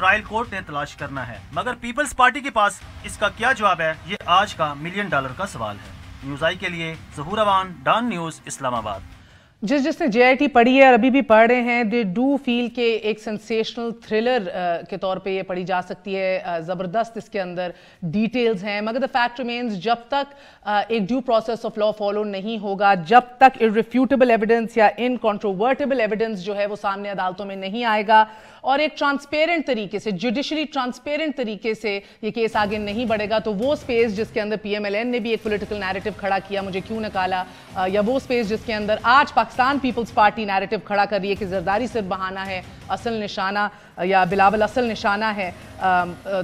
Trial court نے تلاش کرنا ہے، مگر پیپلز پارٹی کے پاس اس کا کیا جواب ہے، یہ آج کا $1 ملین کا سوال ہے۔ نیوز آئی کے لیے ظہور اوان، ڈان نیوز، اسلام آباد۔ جس نے JIT پڑھی ہے اور ابھی بھی پڑھ رہے ہیں، دے ڈو فیل کہ ایک سینسیشنل تھرلر کے طور پہ یہ پڑھی جا سکتی ہے، زبردست اس کے اندر ڈیٹیلز ہیں، مگر دا فیکٹ ریمینز جب تک ایک due process of law follow نہیں ہوگا، جب تک irrefutable ایویڈنس یا incontrovertible ایویڈنس جو ہے وہ سامنے عدالتوں میں نہیں آئے گا اور ایک ٹرانسپیرنٹ طریقے سے، جوڈیشلی ٹرانسپیرنٹ طریقے سے یہ کیس آگے نہیں بڑھے گا، تو وہ سپیس جس کے اندر PMLN نے بھی ایک پولیٹیکل نیریٹو کھڑا کیا، مجھے کیوں نکالا، یا وہ سپیس جس کے اندر آج پاکستان پیپلز پارٹی نیریٹو کھڑا کر رہی ہے کہ زرداری صرف بہانہ ہے، اصل نشانہ یا بلاول اصل نشانہ ہے،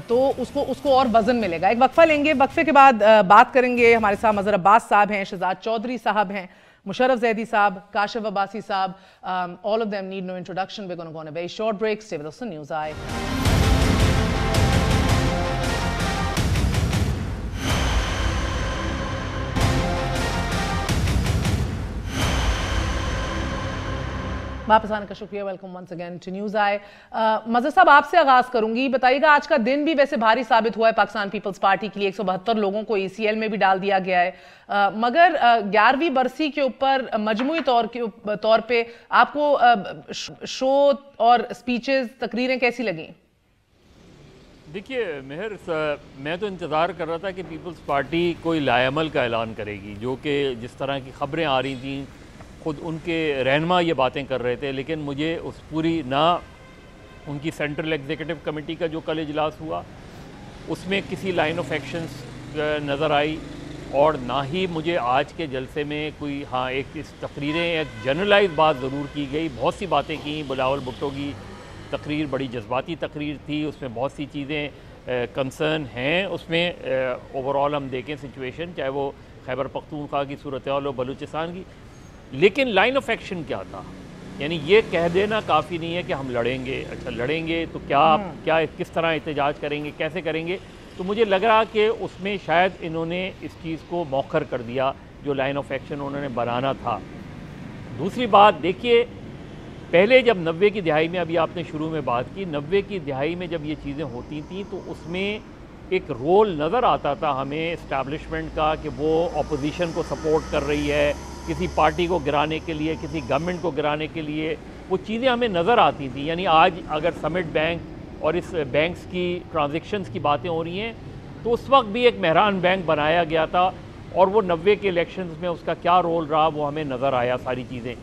تو اس کو اور وزن ملے گا۔ ایک وقفہ لیں گے، وقفے کے بعد بات کریں گے۔ ہمارے ساتھ مظہر عباس صاحب ہیں، شہزاد چودھری صاحب ہیں، مشرف زیدی صاحب، کاشف عباسی صاحب، all of them need no introduction. We're going to go on a very short break. Stay with us on News Eye. واپس آنے کا شکریہ، welcome once again to News Eye. Mazhar sahab آپ سے آغاز کروں گی، بتائیے گا آج کا دن بھی ویسے بھاری ثابت ہوا ہے پاکستان پیپلز پارٹی کے لیے، 172 لوگوں کو ECL میں بھی ڈال دیا گیا ہے، مگر 11ویں برسی کے اوپر مجموعی طور پہ آپ کو شو اور سپیچز، تقریریں کیسی لگیں؟ دیکھیے مہر، میں تو انتظار کر رہا تھا کہ پیپلز پارٹی کوئی لائے عمل کا اعلان کرے گی، جو کہ جس طرح کی خبریں آ رہی تھیں خود ان کے رہنما یہ باتیں کر رہے تھے، لیکن مجھے اس پوری نہ ان کی سینٹرل ایگزیکٹو کمیٹی کا جو کل اجلاس ہوا اس میں کسی لائن آف ایکشنز نظر آئی، اور نہ ہی مجھے آج کے جلسے میں کوئی ایک اس تقریریں ایک جنرلائز بات ضرور کی گئی، بہت سی باتیں کیں۔ بلاول بھٹو کی تقریر بڑی جذباتی تقریر تھی، اس میں بہت سی چیزیں کنسرن ہیں، اس میں اوورآل ہم دیکھیں سچویشن، چاہے وہ خیبر پختونخوا کی صورتحال ہو، بلوچستان کی، لیکن لائن آف ایکشن کیا تھا؟ یعنی یہ کہہ دینا کافی نہیں ہے کہ ہم لڑیں گے، اچھا لڑیں گے تو کیا کس طرح احتجاج کریں گے، کیسے کریں گے؟ تو مجھے لگ رہا کہ اس میں شاید انہوں نے اس چیز کو مؤخر کر دیا جو لائن آف ایکشن انہوں نے بنانا تھا۔ دوسری بات دیکھیے، پہلے جب 90 کی دہائی میں، ابھی آپ نے شروع میں بات کی، 90 کی دہائی میں جب یہ چیزیں ہوتی تھیں تو اس میں ایک رول نظر آتا تھا ہمیں اسٹیبلشمنٹ کا کہ وہ اپوزیشن کو سپورٹ کر رہی ہے، کسی پارٹی کو گرانے کے لیے، کسی گورنمنٹ کو گرانے کے لیے، وہ چیزیں ہمیں نظر آتی تھیں۔ یعنی آج اگر سمٹ بینک اور اس بینکس کی ٹرانزیکشنز کی باتیں ہو رہی ہیں تو اس وقت بھی ایک مہران بینک بنایا گیا تھا، اور وہ 90 کے الیکشنز میں اس کا کیا رول رہا وہ ہمیں نظر آیا ساری چیزیں۔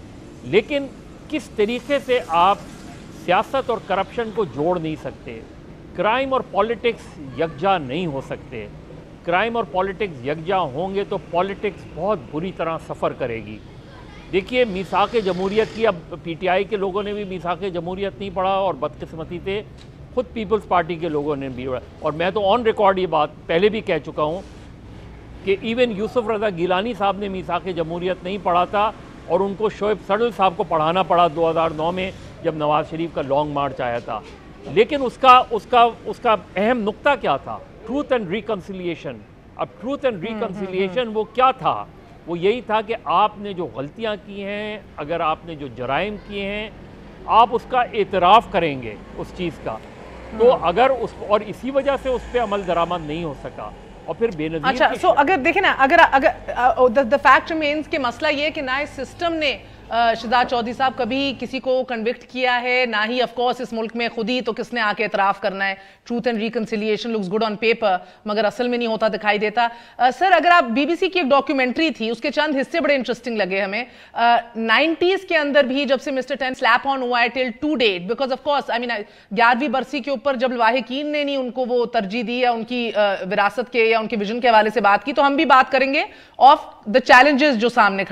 لیکن کس طریقے سے آپ سیاست اور کرپشن کو جوڑ نہیں سکتے، کرائم اور پالیٹکس یکجا نہیں ہو سکتے، کرائم اور پالیٹکس یکجا ہوں گے تو پالیٹکس بہت بری طرح سفر کرے گی۔ دیکھیے میثاق جمہوریت کی، اب PTI کے لوگوں نے بھی میثاق جمہوریت نہیں پڑھا، اور بدقسمتی سے خود پیپلز پارٹی کے لوگوں نے بھی، اور میں تو آن ریکارڈ یہ بات پہلے بھی کہہ چکا ہوں کہ ایون یوسف رضا گیلانی صاحب نے میثاق جمہوریت نہیں پڑھا تھا، اور ان کو شعیب سڈل صاحب کو پڑھانا پڑا 2009 میں جب نواز شریف کا لانگ مارچ آیا تھا۔ لیکن اس کا اہم نقطہ کیا تھا؟ Truth and reconciliation. اب ٹروتھ اینڈ ریکنسیلیشن وہ کیا تھا؟ وہ یہی تھا کہ آپ نے جو غلطیاں کی ہیں، اگر آپ نے جو جرائم کیے ہیں، آپ اس کا اعتراف کریں گے اس چیز کا، تو اگر اور اسی وجہ سے اس پہ عمل درآمد نہیں ہو سکا، اور پھر بے نظیر۔ اچھا، سو اگر دیکھیں نا، اگر the fact remains کہ مسئلہ یہ ہے کہ نہ اس سسٹم نے شہزاد چودھری صاحب کبھی کسی کو کنوکٹ کیا ہے، نہ ہی آف کورس اس ملک میں خود ہی تو کس نے آ کے اعتراف کرنا ہے۔ Truth and reconciliation looks good on paper, مگر اصل میں نہیں ہوتا دکھائی دیتا۔ سر، اگر آپ BBC کی ایک ڈاکیومنٹری تھی، اس کے چند حصے بڑے انٹرسٹنگ لگے ہمیں۔ 90s کے اندر بھی جب سے مسٹر 10 سلیپ آن ہوا ہے till to date, because of course 11ویں برسی کے اوپر جب لاحقین نے نہیں ان کو وہ ترجیح دی یا ان کی وراثت کے یا ان کے ویژن کے حوالے سے بات کی، تو ہم بھی بات کریں گے آف دا چیلنجز جو سامنے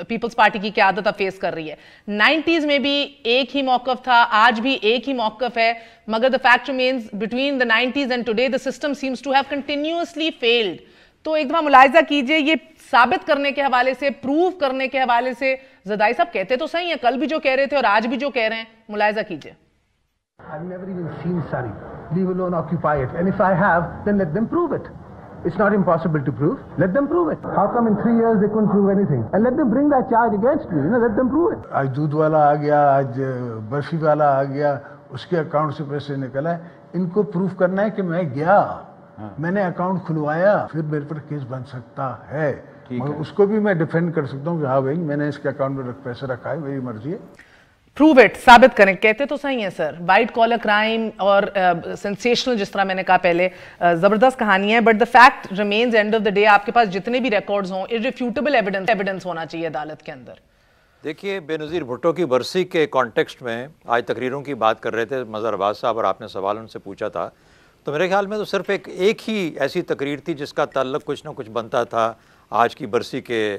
پیپلز پارٹی کی قیادت اب فیس کر رہی ہے۔ 90s میں بھی ایک ہی موقف تھا، آج بھی ایک ہی موقف ہے، مگر the fact remains between the 90s and today the system seems to have continuously failed۔ تو ایک دفعہ ملاحظہ کیجئے، یہ ثابت کرنے کے حوالے سے، پروف کرنے کے حوالے سے، زدائی صاحب کہتے تو صحیح ہیں، کل بھی جو کہہ رہے تھے اور آج بھی جو کہہ رہے ہیں، ملاحظہ کیجئے۔ I've never even seen Surrey, leave alone occupy it. And if I have, then let them prove it. It's not impossible to prove. Let them prove it. How come in 3 years they couldn't prove anything? And let them bring that charge against me. Let them prove it. آج دودھ والا آ گیا، آج برفی والا آ گیا، اس کے account سے پیسے نکلا ہے. ان کو پروف کرنا ہے کہ میں گیا, میں نے اکاؤنٹ کھلوایا, پھر میرے پر کیس بن سکتا ہے. مگر اس کو بھی میں ڈیفینڈ کر سکتا ہوں کہ ہاں بھائی میں نے اس کے اکاؤنٹ میں پیسے رکھا ہے, میری مرضی ہے. پروو اٹ, ثابت کریں. کہتے تو صحیح ہیں سر, وائٹ کالر کرائم اور سینسیشنل, جس طرح میں نے کہا پہلے, زبردست کہانی ہے, but the fact remains and of the day آپ کے پاس جتنے بھی ریکارڈز ہوں, irrefutable ایویڈنس ہونا چاہیے عدالت کے اندر. دیکھیے, بے نظیر بھٹو کی برسی کے کانٹیکسٹ میں آج تقریروں کی بات کر رہے تھے مظہر عباس صاحب, اور آپ نے سوال ان سے پوچھا تھا, تو میرے خیال میں تو صرف ایک ہی ایسی تقریر تھی جس کا تعلق کچھ نہ کچھ بنتا تھا آج کی برسی کے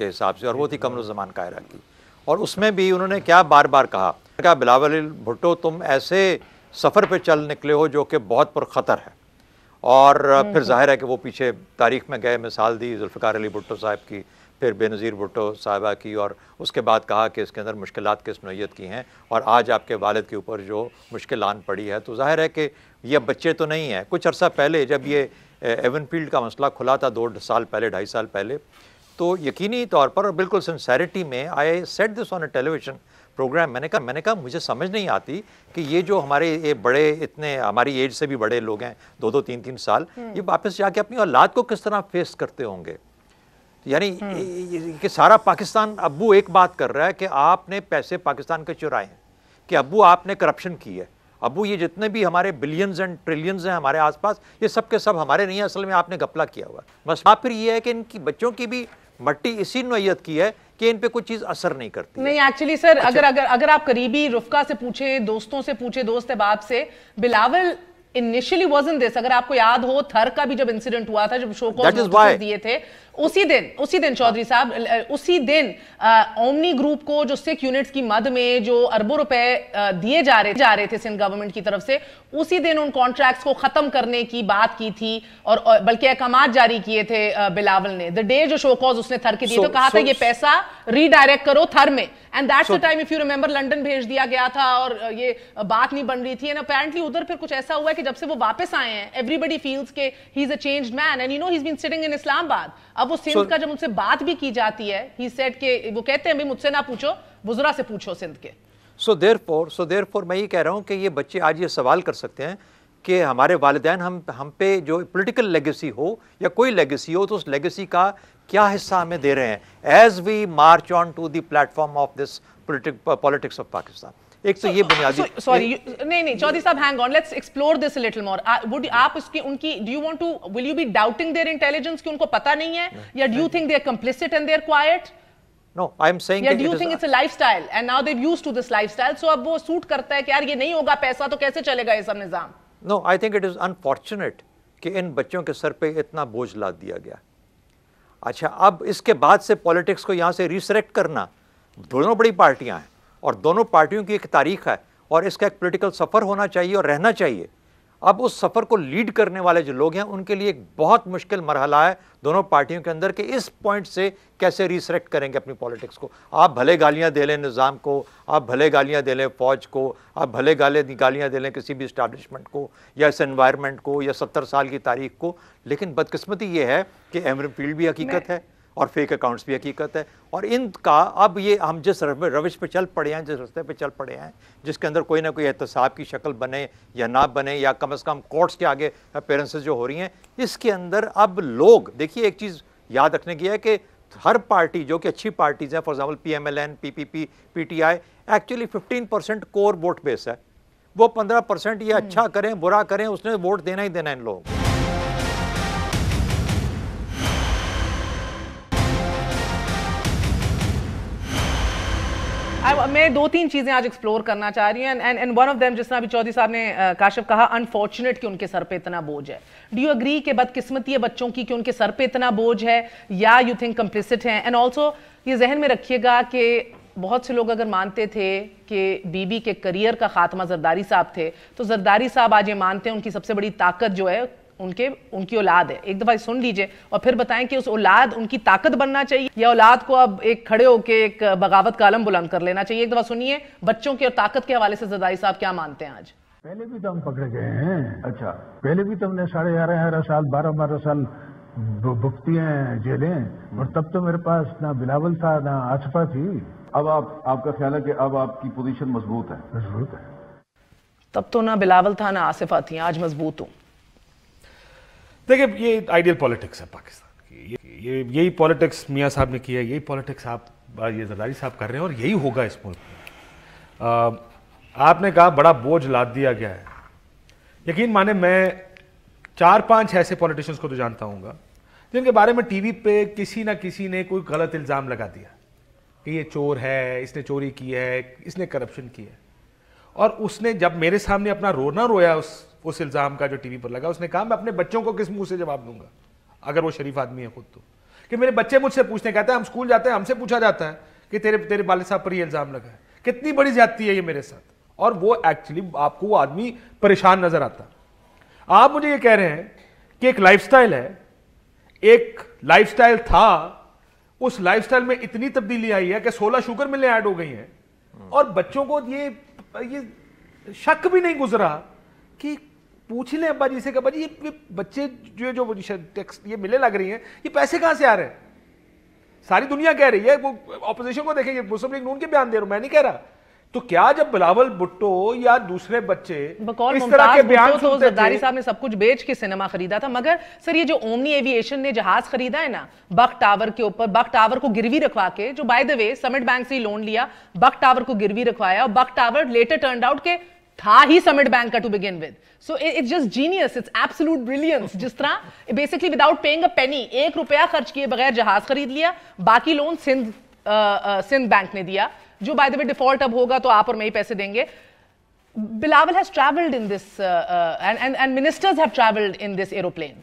حساب سے, اور وہ تھی قمر الزمان قاہرہ کی. اور اس میں بھی انہوں نے کیا بار بار کہا, بلاول بھٹو تم ایسے سفر پہ چل نکلے ہو جو کہ بہت پر خطر ہے. اور پھر ظاہر ہے کہ وہ پیچھے تاریخ میں گئے, مثال دی ذوالفقار علی بھٹو صاحب کی, پھر بے نظیر بھٹو صاحبہ کی, اور اس کے بعد کہا کہ اس کے اندر مشکلات کس نوعیت کی ہیں, اور آج آپ کے والد کے اوپر جو مشکل آن پڑی ہے. تو ظاہر ہے کہ یہ بچے تو نہیں ہیں. کچھ عرصہ پہلے جب یہ ایون فیلڈ کا مسئلہ کھلا تھا 2 سال پہلے, 2.5 سال پہلے, تو یقینی طور پر اور بالکل سنسیریٹی میں I said this on a television programme, میں نے کہا مجھے سمجھ نہیں آتی کہ یہ جو ہمارے یہ بڑے اتنے ہماری ایج سے بھی بڑے لوگ ہیں 2-2, 3-3 سال, یہ واپس جا کے اپنی اولاد کو کس طرح فیس کرتے ہوں گے. یعنی کہ سارا پاکستان ابو ایک بات کر رہا ہے کہ آپ نے پیسے پاکستان کے چرائے ہیں, کہ ابو آپ نے کرپشن کی ہے, ابو یہ جتنے بھی ہمارے بلینز اینڈ ٹریلینز ہیں ہمارے آس پاس, یہ سب کے سب ہمارے نہیں ہیں, اصل میں آپ نے گھپلا کیا ہوا ہے. بس آپ پھر یہ ہے کہ ان کی بچوں کی بھی مٹی اسی نوعیت کی ہے کہ ان پہ کوئی چیز اثر نہیں کرتی. نہیں ایکچولی سر, اگر آپ قریبی رفقا سے پوچھیں, دوستوں سے پوچھیں, دوست احباب سے, بلاول انیشلی wasn't this. اگر آپ کو یاد ہو تھر کا بھی جب انسیڈنٹ ہوا تھا, جب شو کو دیے تھے, اسی دن چودھری صاحب, اسی دن اومنی گروپ کو جو سکھ یونٹس کی مد میں جو اربوں روپے دیے جا رہے تھے سندھ گورنمنٹ کی طرف سے, اسی دن ان کانٹریکٹس کو ختم کرنے کی بات کی تھی, اور بلکہ احکامات جاری کیے تھے بلاول نے. دا ڈے جو شو کاز اس نے تھر کے دیے تو کہا تھا یہ پیسہ ری ڈائریکٹ کرو تھر میں, and that's the time if you remember London بھیج دیا گیا تھا, اور یہ بات نہیں بن رہی تھی. اینڈ اپیرنٹلی ادھر پھر کچھ ایسا ہوا ہے کہ جب سے وہ واپس آئے ہیں, ایوری بڈی فیلز کہ he is a changed man, and you know he is been sitting in Islamabad. اب وہ سندھ کا جب ان سے بات بھی کی جاتی ہے, ہی سیڈ کہ وہ کہتے ہیں بھی مجھ سے نہ پوچھو, وزراء سے پوچھو سندھ کے. سو دیر فور میں یہ کہہ رہا ہوں کہ یہ بچے آج یہ سوال کر سکتے ہیں کہ ہمارے والدین ہم پہ جو پولیٹیکل لیگیسی ہو یا کوئی لیگیسی ہو, تو اس لیگیسی کا کیا حصہ ہمیں دے رہے ہیں as we march on to the platform of this politics of Pakistan. ایک تو یہ بنیادی سوری نہیں Chaudhry sahab, hang on, let's explore this a little more. Would آپ اس کی ان کی do you want to will you be doubting their intelligence کہ ان کو پتہ نہیں ہے, یا do you think they are complicit and they are quiet? No, I am saying that do you think it's a lifestyle and now they've used to this lifestyle, so اب وہ suit کرتا ہے کہ یار یہ نہیں ہوگا پیسہ تو کیسے چلے گا یہ سب نظام. No, I think it is unfortunate کہ ان بچوں کے سر پہ اتنا بوجھ لاد دیا گیا. اچھا, اب اس کے بعد سے پولیٹکس کو یہاں سے ریسریکٹ کرنا, دونوں بڑی پارٹیاں ہیں اور دونوں پارٹیوں کی ایک تاریخ ہے, اور اس کا ایک پولیٹیکل سفر ہونا چاہیے اور رہنا چاہیے. اب اس سفر کو لیڈ کرنے والے جو لوگ ہیں ان کے لیے ایک بہت مشکل مرحلہ ہے دونوں پارٹیوں کے اندر کہ اس پوائنٹ سے کیسے ریسریکٹ کریں گے اپنی پولیٹکس کو. آپ بھلے گالیاں دے لیں نظام کو, آپ بھلے گالیاں دے لیں فوج کو, آپ بھلے گالیاں دے لیں کسی بھی اسٹیبلشمنٹ کو یا اس انوائرمنٹ کو یا 70 سال کی تاریخ کو, لیکن بدقسمتی یہ ہے کہ ایمر فیلڈ بھی حقیقت ہے اور فیک اکاؤنٹس بھی حقیقت ہے. اور ان کا اب یہ ہم جس روش پہ چل پڑے ہیں, جس رستے پہ چل پڑے ہیں, جس کے اندر کوئی نہ کوئی احتساب کی شکل بنے یا نہ بنے, یا کم از کم کورٹس کے آگے اپیرنسز جو ہو رہی ہیں, اس کے اندر اب لوگ دیکھیے ایک چیز یاد رکھنے کی ہے کہ ہر پارٹی جو کہ اچھی پارٹیز ہیں, for example P M L N, P P P, P T I, actually 15% core vote base ہے. وہ 15% یہ اچھا کریں برا کریں اس نے ووٹ دینا ہی دینا ان لوگوں کو. میں 2-3 چیزیں آج ایکسپلور کرنا چاہ رہی ہوں, اینڈ ون آف دیم جس طرح ابھی چودھری صاحب نے کاشف کہا, انفارچونیٹ کہ ان کے سر پہ اتنا بوجھ ہے. ڈو یو اگری کہ بدقسمتی ہے بچوں کی کہ ان کے سر پہ اتنا بوجھ ہے, یا یو تھنک کمپلیسٹ ہیں؟ اینڈ آلسو یہ ذہن میں رکھیے گا کہ بہت سے لوگ اگر مانتے تھے کہ بی بی کے کریئر کا خاتمہ زرداری صاحب تھے, تو زرداری صاحب آج یہ مانتے ہیں ان کی سب سے بڑی طاقت جو ہے ان کی اولاد ہے. ایک دفعہ سن لیجئے اور پھر بتائیں کہ اس اولاد ان کی طاقت بننا چاہیے یا اولاد کو اب ایک کھڑے ہو کے ایک بغاوت کا علم بلند کر لینا چاہیے. ایک دفعہ سنیے بچوں کے اور طاقت کے حوالے سے زرداری صاحب کیا مانتے ہیں آج. پہلے بھی تو ہم پکڑے گئے ہیں. اچھا, پہلے بھی تو ہم نے 11.5 سال 12 سال بھگتی ہیں جیلیں, اور تب تو میرے پاس نہ بلاول تھا نہ آصفہ تھی. اب آپ کا خیال ہے کہ اب آپ کی پوزیشن مضبوط ہے؟ مضبوط ہے. تب تو نہ بلاول تھا نہ آصفہ تھی, آج مضبوط ہوں. دیکھیں یہ آئیڈیل پالیٹکس ہے پاکستان کی, یہی پالیٹکس میاں صاحب نے کیا, یہی پالیٹکس یہ زرداری صاحب کر رہے ہیں, اور یہی ہوگا اس ملک میں. آپ نے کہا بڑا بوجھ لاد دیا گیا ہے. یقین مانے میں 4-5 ایسے پولیٹیشنز کو تو جانتا ہوں گا جن کے بارے میں ٹی وی پہ کسی نہ کسی نے کوئی غلط الزام لگا دیا کہ یہ چور ہے, اس نے چوری کی ہے, اس نے کرپشن کی ہے, اور اس نے جب میرے سامنے اپنا رونا رویا اس الزام کا جو ٹی وی پر لگا, اس نے کہا میں اپنے بچوں کو کس منہ سے جواب دوں گا اگر وہ شریف آدمی ہے خود تو, کہ میرے بچے مجھ سے پوچھتے, کہتے ہیں ہم اسکول جاتے ہیں ہم سے پوچھا جاتا ہے کہ تیرے والد صاحب پر یہ الزام لگا ہے. کتنی بڑی زیادتی ہے یہ میرے ساتھ, اور وہ ایکچولی آپ کو وہ آدمی پریشان نظر آتا. آپ مجھے یہ کہہ رہے ہیں کہ ایک لائف سٹائل ہے, ایک لائف سٹائل تھا, اس لائف سٹائل میں اتنی تبدیلی آئی ہے کہ 16 شوگر ملیں ایڈ ہو گئی ہیں, اور بچوں کو یہ شک بھی نہیں گزرا کہ پوچھ لیں ابا جی سے کہ ابا جی یہ بچے جو یہ ملیں لگ رہی ہیں یہ پیسے کہاں سے آ رہے ہیں. ساری دنیا کہہ رہی ہے, وہ اپوزیشن کو دیکھیں, یہ مسلم لیگ نون کے بیان دے رہا ہوں, میں نہیں کہہ رہا. تو کیا جب بلاول بھٹو یا دوسرے بچے اس طرح کے بیان سنتے تھے, زرداری صاحب نے سب کچھ بیچ کے سینما خریدا تھا, مگر سر یہ جو اومنی ایوی ایشن نے جہاز خریدا ہے نا بک ٹاور کے اوپر, بک ٹاور کو گروی رکھوا کے, جو by the way Summit Bank سے لون لیا, بک ٹاور کو گروی رکھوایا, اور Book Tower later turned out کہ تھا ہی سمٹ بینک کا to begin with. So it's just genius, it's absolute brilliance. جس طرح basically without paying a penny, 1 روپیہ خرچ کیے بغیر جہاز خرید لیا, باقی لون سندھ بینک نے دیا, جو بائی دا وے ڈیفالٹ اب ہوگا تو آپ اور میں ہی پیسے دیں گے. Bilawal has traveled in this and ministers have traveled in this aeroplane.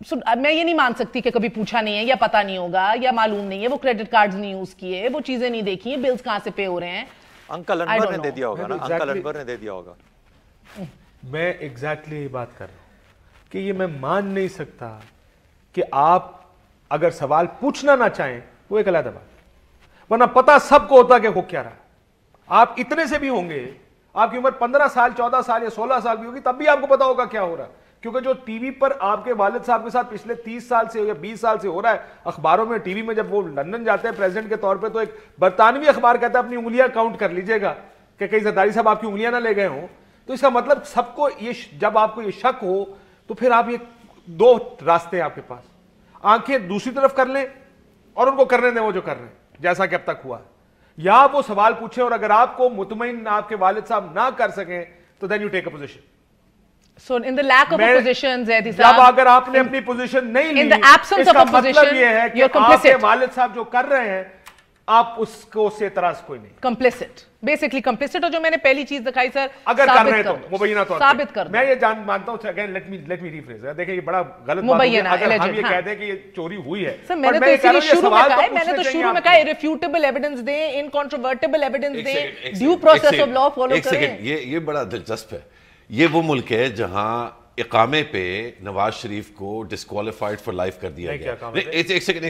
So میں یہ نہیں مان سکتی کہ کبھی پوچھا نہیں ہے یا پتہ نہیں ہوگا یا معلوم نہیں ہے, وہ کریڈٹ کارڈز نہیں یوز کیے, وہ چیزیں نہیں دیکھی ہیں, بلز کہاں سے پے ہو رہے ہیں. انکل انور نے دے دیا ہوگا نا, انکل انور نے دے دیا ہوگا. میں ایگزیکٹلی یہ بات کر رہا ہوں کہ یہ میں مان نہیں سکتا کہ آپ اگر سوال پوچھنا نہ چاہیں وہ ایک علیحدہ بات, ورنہ پتہ سب کو ہوتا کہ وہ کیا رہا. آپ اتنے سے بھی ہوں گے, آپ کی عمر 15 سال 14 سال یا 16 سال بھی ہوگی, تب بھی آپ کو پتا ہوگا کیا ہو رہا ہے, کیونکہ جو ٹی وی پر آپ کے والد صاحب کے ساتھ پچھلے 30 سال سے یا 20 سال سے ہو رہا ہے, اخباروں میں ٹی وی میں جب وہ لندن جاتے ہیں پریزیڈنٹ کے طور پہ, تو ایک برطانوی اخبار کہتا ہے اپنی انگلیاں کاؤنٹ کر لیجئے گا کہ کہیں زرداری صاحب آپ کی انگلیاں نہ لے گئے ہوں. تو اس کا مطلب سب کو یہ, جب آپ کو یہ شک ہو تو پھر آپ یہ 2 راستے ہیں آپ کے پاس, آنکھیں دوسری طرف کر لیں اور ان کو کرنے دیں وہ جو کر رہے ہیں جیسا کہ اب تک ہوا, یا آپ وہ سوال پوچھیں, اور اگر آپ کو مطمئن آپ کے والد صاحب نہ کر سکیں تو then you take a position. So in the lack of a position, Zaidi جب اگر آپ نے اپنی پوزیشن نہیں لی, in the absence of a position, یہ ہے کہ آپ کے والد صاحب جو کر رہے ہیں آپ اس کو سے اعتراض کوئی نہیں. complicit, basically complicit. اور جو میں نے پہلی چیز دکھائی سر, اگر کر رہے ہیں تو مبینہ طور پر ثابت کر دیں. میں یہ مانتا ہوں, اگین لیٹ می ریفریز, دیکھیں یہ بڑا غلط بات ہے اگر ہم یہ کہتے ہیں کہ یہ چوری ہوئی ہے. سر میں نے تو اسی لیے شروع میں کہا ہے, میں نے تو شروع میں کہا irrefutable evidence دیں, incontrovertible evidence دیں, due process of law follow کریں. یہ بڑا دلچسپ ہے. یہ وہ ملک ہے جہاں اقامے پہ نواز شریف کو ڈسکوالیفائڈ فار لائف کر دیا گیا. ایک سیکنڈ,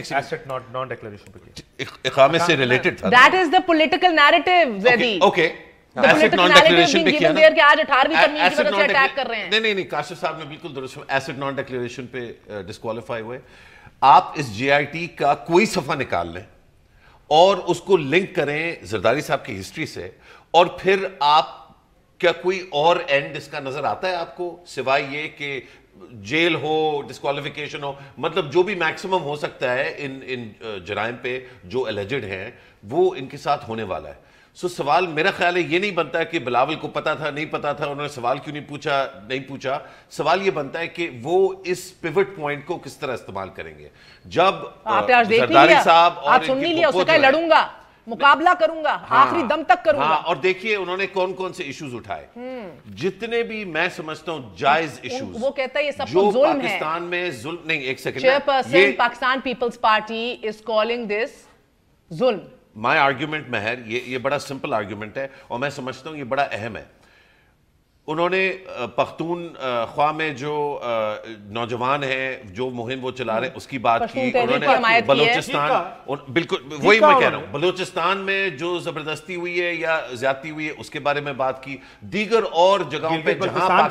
اقامے سے ریلیٹڈ تھا. That is the political narrative, Zaidi. Okay. The political narrative being given there کہ آج 18ویں ترمیم کی وجہ سے اٹیک کر رہے ہیں. نہیں, کاشف صاحب نے بالکل درست, ایسٹ نان ڈیکلیریشن پہ ڈسکوالیفائی ہوئے. آپ اس جے آئی ٹی کا کوئی صفحہ نکال لیں اور اس کو لنک کریں زرداری صاحب کی ہسٹری سے, اور پھر آپ کیا کوئی اور اینڈ اس کا نظر آتا ہے آپ کو سوائے یہ کہ جیل ہو, ڈسکوالیفیکیشن ہو, مطلب جو بھی میکسیمم ہو سکتا ہے ان جرائم پہ جو اللیجڈ ہیں وہ ان کے ساتھ ہونے والا ہے. سو سوال میرا خیال ہے یہ نہیں بنتا ہے کہ بلاول کو پتا تھا نہیں پتا تھا, انہوں نے سوال کیوں نہیں پوچھا. سوال یہ بنتا ہے کہ وہ اس پیوٹ پوائنٹ کو کس طرح استعمال کریں گے. جب زرداری صاحب اور سن نہیں لیا, اس نے لڑوں گا, مقابلہ کروں گا, آخری دم تک کروں گا. اور دیکھیے انہوں نے کون کون سے ایشوز اٹھائے, جتنے بھی میں سمجھتا ہوں جائز ایشوز. وہ کہتا ہے یہ سب جو ظلم ہے. پاکستان میں ظلم نہیں, ایک second, chairperson Pakistan Peoples Party is calling this ظلم. مائی آرگیومنٹ مہر, یہ بڑا سمپل آرگیومنٹ ہے اور میں سمجھتا ہوں یہ بڑا اہم ہے. انہوں نے پختون خواہ میں جو نوجوان ہیں جو مہم وہ چلا رہے ہیں اس کی بات کی. انہوں نے بلوچستان, بالکل وہی میں کہہ رہا ہوں, بلوچستان میں جو زبردستی ہوئی ہے یا زیادتی ہوئی ہے اس کے بارے میں بات کی. دیگر اور جگہوں پہ جہاں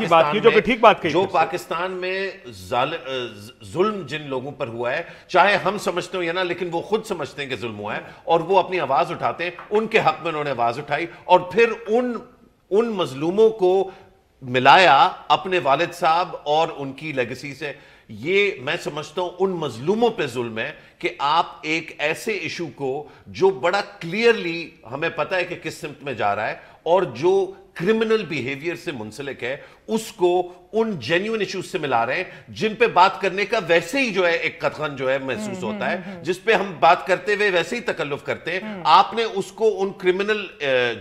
جو پاکستان میں ظلم جن لوگوں پر ہوا ہے, چاہے ہم سمجھتے ہوں یا نہ, لیکن وہ خود سمجھتے ہیں کہ ظلم ہوا ہے اور وہ اپنی آواز اٹھاتے ہیں, ان کے حق میں انہوں نے آواز اٹھائی. اور پھر ان مظلوموں کو ملایا اپنے والد صاحب اور ان کی لیگسی سے. یہ میں سمجھتا ہوں ان مظلوموں پہ ظلم ہے کہ آپ ایک ایسے ایشو کو جو بڑا کلیئرلی ہمیں پتہ ہے کہ کس سمت میں جا رہا ہے اور جو کرمنل بیہیویئر سے منسلک ہے اس کو ان جینیون ایشوز سے ملا رہے ہیں جن پہ بات کرنے کا ویسے ہی جو ہے ایک قدغن جو ہے محسوس ہوتا ہے, جس پہ ہم بات کرتے ہوئے ویسے ہی تکلف کرتے ہیں. آپ نے اس کو ان کرمنل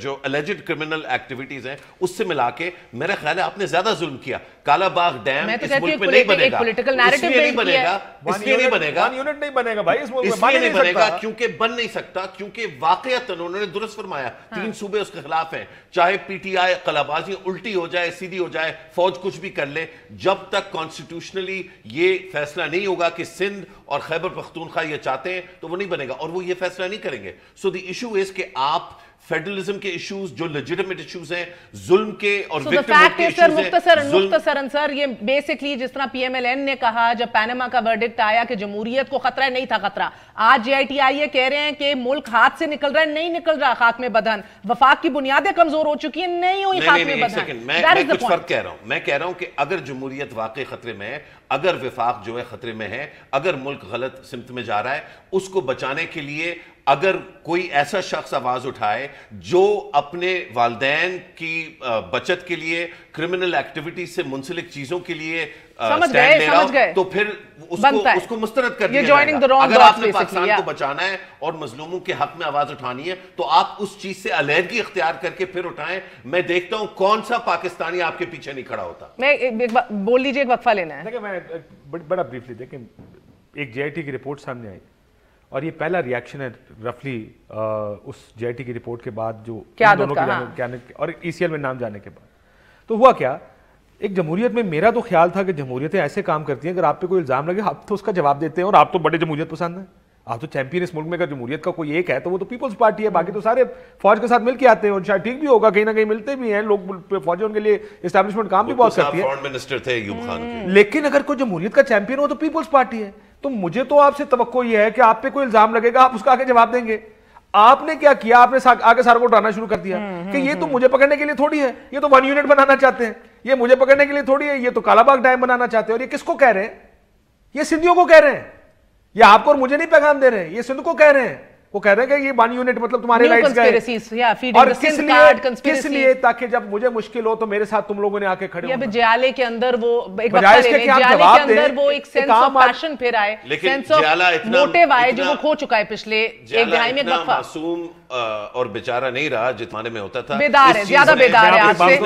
جو الیجڈ کرمنل ایکٹیویٹیز ہیں اس سے ملا کے میرا خیال ہے آپ نے زیادہ ظلم کیا. کالا باغ ڈیم اس ملک میں نہیں بنے گا, اس لیے نہیں بنے گا, اس لیے نہیں بنے گا, یونٹ نہیں بنے گا بھائی, اس لیے نہیں بنے گا کیونکہ بن نہیں سکتا, کیونکہ واقعتاً انہوں نے درست فرمایا 3 صوبے اس کے خلاف ہیں. چاہے پی ٹی آئی قلابازی الٹی ہو جائے سیدھی ہو جائے, فوج کچھ بھی کر لے, جب تک کانسٹیٹیوشنلی یہ فیصلہ نہیں ہوگا کہ سندھ اور خیبر پختونخوا یہ چاہتے ہیں تو وہ نہیں بنے گا, اور وہ یہ فیصلہ نہیں کریں گے. سو دی ایشو از کہ آپ فیڈرلزم کے ایشوز جو لیجٹیمیٹ ایشوز ہیں, ظلم کے اور وکٹمہڈ کے ایشوز ہیں. مختصراً سر یہ بیسکلی جس طرح پی ایم ایل این نے کہا جب پینما کا ورڈکٹ آیا کہ جمہوریت کو خطرہ نہیں تھا خطرہ, آج جے آئی ٹی آئی یہ کہہ رہے ہیں کہ ملک ہاتھ سے نکل رہا ہے, نہیں نکل رہا خاک میں بدھن, وفاق کی بنیادیں کمزور ہو چکی ہیں, نہیں ہوئی خاک میں بدھن. میں کچھ فرق کہہ رہا ہوں, میں کہہ رہا ہوں کہ اگر جمہوریت واقعی خطرے میں ہے, اگر وفاق جو ہے خطرے میں ہے, اگر ملک غلط سمت میں جا رہا ہے, اس کو بچانے کے لیے اگر کوئی ایسا شخص آواز اٹھائے جو اپنے والدین کی بچت کے لیے کرمنل ایکٹیویٹی سے منسلک چیزوں کے لیے سٹینڈ لے رہا ہو تو پھر اس کو مسترد کر دیا جائے گا. اگر آپ نے پاکستان کو بچانا ہے اور مظلوموں کے حق میں آواز اٹھانی ہے تو آپ اس چیز سے علیحدگی اختیار کر کے پھر اٹھائیں. میں دیکھتا ہوں کون سا پاکستانی آپ کے پیچھے نہیں کھڑا ہوتا. میں بول لیجئے, ایک وقفہ لینا ہے. دیکھیں میں بڑا بریفلی دیکھیں, ایک جے آئی ٹی کی رپورٹ سامنے آئی اور یہ پہلا ریاکشن ہے رفلی اس جے آئی ٹی کی رپورٹ کے بعد جو دونوں کے اور ای سی ایل میں نام جانے کے بعد. تو ہوا کیا, ایک جمہوریت میں میرا تو خیال تھا کہ جمہوریتیں ایسے کام کرتی ہیں اگر آپ پہ کوئی الزام لگے آپ تو اس کا جواب دیتے ہیں, اور آپ تو بڑے جمہوریت پسند ہیں, آپ تو چیمپئن اس ملک میں. اگر جمہوریت کا کوئی ایک ہے تو وہ تو پیپلز پارٹی ہے, باقی تو سارے فوج کے ساتھ مل کے آتے ہیں, اور شاید ٹھیک بھی ہوگا, کہیں نہ کہیں ملتے بھی ہیں لوگ, فوجیں ان کے لیے اسٹیبلشمنٹ کام بھی بہت کرتی ہے. فورن منسٹر تھے ایوب خان کے. لیکن اگر کوئی جمہوریت کا چیمپئن ہو تو پیپلز پارٹی ہے. تو مجھے تو آپ سے توقع یہ ہے کہ آپ پہ کوئی الزام لگے گا آپ اس کا آگے جواب دیں گے. آپ نے کیا کیا, آپ نے آگے ساروں کو اٹھانا شروع کر دیا کہ یہ تو مجھے پکڑنے کے لیے تھوڑی ہے, یہ تو 1 یونٹ بنانا چاہتے ہیں, یہ مجھے پکڑنے کے لیے تھوڑی ہے, یہ تو کالا باغ ڈیم بنانا چاہتے ہیں. اور یہ کس کو کہہ رہے ہیں, یہ سندھیوں کو کہہ رہے ہیں, یہ آپ کو اور مجھے نہیں پیغام دے رہے ہیں, یہ سندھ کو کہہ رہے ہیں. وہ کہہ رہے ہیں کہ یہ 1 یونٹ مطلب تمہارے رائٹس گئے, اور کس لیے تاکہ جب مجھے مشکل ہو تو میرے ساتھ تم لوگوں نے آ کے کھڑے ہو. جیالے کے اندر وہ ایک وقت لے لیں, جیالے کے اندر وہ ایک سینس آف پیشن پھر آئے, سینس آف موٹیو آئے جو وہ کھو چکا ہے پچھلے ایک دہائی میں. ایک وقفہ معصوم اور بیچارہ نہیں رہا جتنے میں ہوتا تھا, بیدار ہے, زیادہ بیدار ہے آج سے.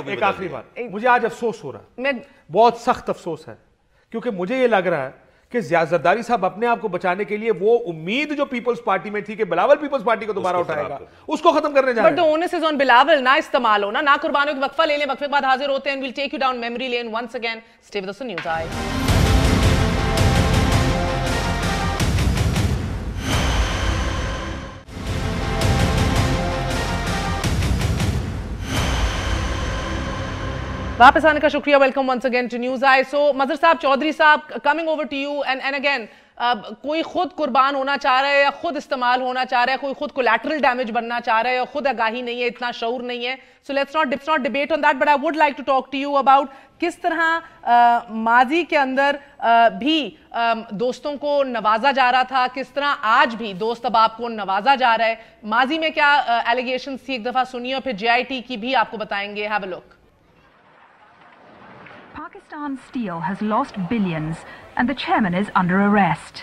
ایک آخری بات, مجھے آج افسوس ہو رہا ہے, بہت سخت افسوس ہے, کیونکہ مجھے یہ لگ رہا ہے کہ زرداری صاحب اپنے آپ کو بچانے کے لیے وہ امید جو پیپلز پارٹی میں تھی کہ بلاول پیپلز پارٹی کو دوبارہ اٹھائے گا, اس کو ختم کرنے جا رہے ہیں. But the onus is on Bilawal, نہ استعمال ہونا, نہ قربانوں. ایک وقفہ لے لیں, وقفے کے بعد حاضر ہوتے ہیں. we'll take you down memory lane once again. Stay with us on News Eye. واپس آنے کا شکریہ. Welcome once again to News Eye. So Mazhar sahab, Chaudhry sahab, coming over to you. And again کوئی خود قربان ہونا چاہ رہا ہے یا خود استعمال ہونا چاہ رہا ہے, کوئی خود کولیٹرل ڈیمیج بننا چاہ رہا ہے یا خود آگاہی نہیں ہے, اتنا شعور نہیں ہے. So let's not debate on that, but I would like to talk to you about کس طرح ماضی کے اندر بھی دوستوں کو نوازا جا رہا تھا, کس طرح آج بھی دوست احباب کو نوازا جا رہا ہے. ماضی میں کیا ایلیگیشنز تھی, ایک دفعہ سنیے, اور پھر جے آئی ٹی کی بھی آپ کو بتائیں گے. Have a look. Pakistan Steel has lost billions and the chairman is under arrest.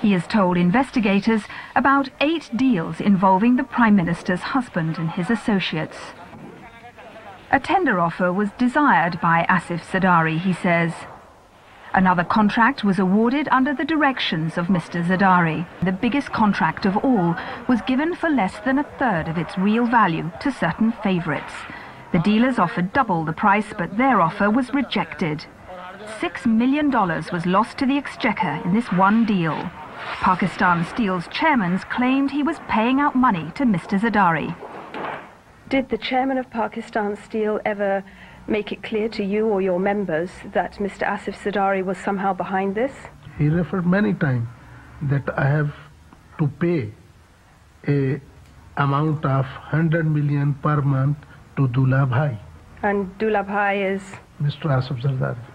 He has told investigators about 8 deals involving the Prime Minister's husband and his associates. A tender offer was desired by Asif Zardari, he says. Another contract was awarded under the directions of Mr. Zardari. The biggest contract of all was given for less than a third of its real value to certain favourites. The dealers offered double the price, but their offer was rejected. $6 million was lost to the exchequer in this one deal. Pakistan Steel's chairman claimed he was paying out money to Mr. Zardari. Did the chairman of Pakistan Steel ever make it clear to you or your members that Mr. Asif Zardari was somehow behind this? He referred many times that I have to pay amount of 100 million per month to Dulha Bhai. And Dulha Bhai is? Mr. Asif Zardari.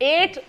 8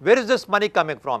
Where is this money coming from?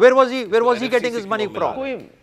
where was he getting his money from?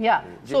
Yeah. So,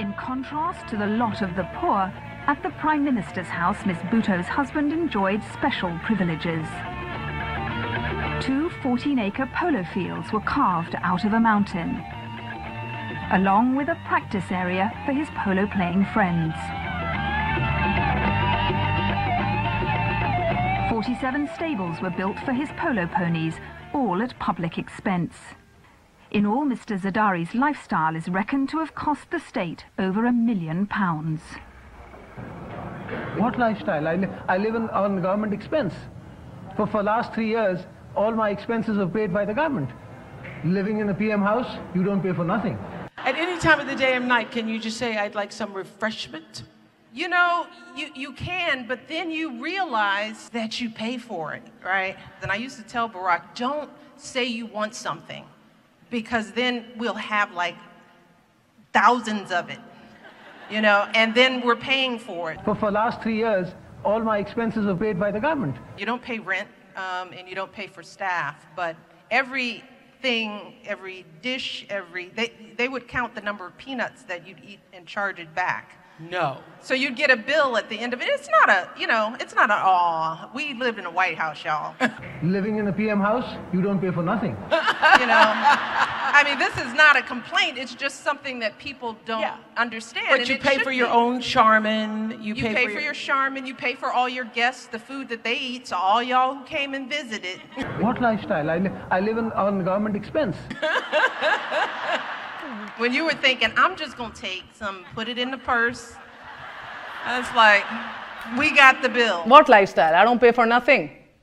In contrast to the lot of the poor, at the Prime Minister's house, Miss Bhutto's husband enjoyed special privileges. 2 14-acre polo fields were carved out of a mountain, along with a practice area for his polo-playing friends. 47 stables were built for his polo ponies, all at public expense. In all, Mr. Zardari's lifestyle is reckoned to have cost the state over £1 million. What lifestyle? I live on government expense. For last 3 years, all my expenses are paid by the government. Living in a PM house, you don't pay for nothing. At any time of the day or night, can you just say, I'd like some refreshment? You know, you can, but then you realize that you pay for it, right? Then I used to tell Barack, don't say you want something, because then we'll have like thousands of it, you know, and then we're paying for it. For last 3 years, all my expenses are paid by the government. You don't pay rent, and you don't pay for staff, but everything, every dish, they would count the number of peanuts that you'd eat and charge it back. No. So you'd get a bill at the end of it. It's not a, you know, it's not a, oh, we lived in a White House, y'all. Living in a PM house, you don't pay for nothing. You know, I mean, this is not a complaint. It's just something that people don't understand. But you pay for your own Charmin. You pay for your Charmin. You pay for all your guests, the food that they eat. So all y'all who came and visited. What lifestyle? I live on government expense. When you were thinking, I'm just going to take some, put it in the purse. It's like, we got the bill. What lifestyle? I don't pay for nothing.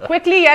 quickly, I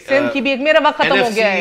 NFC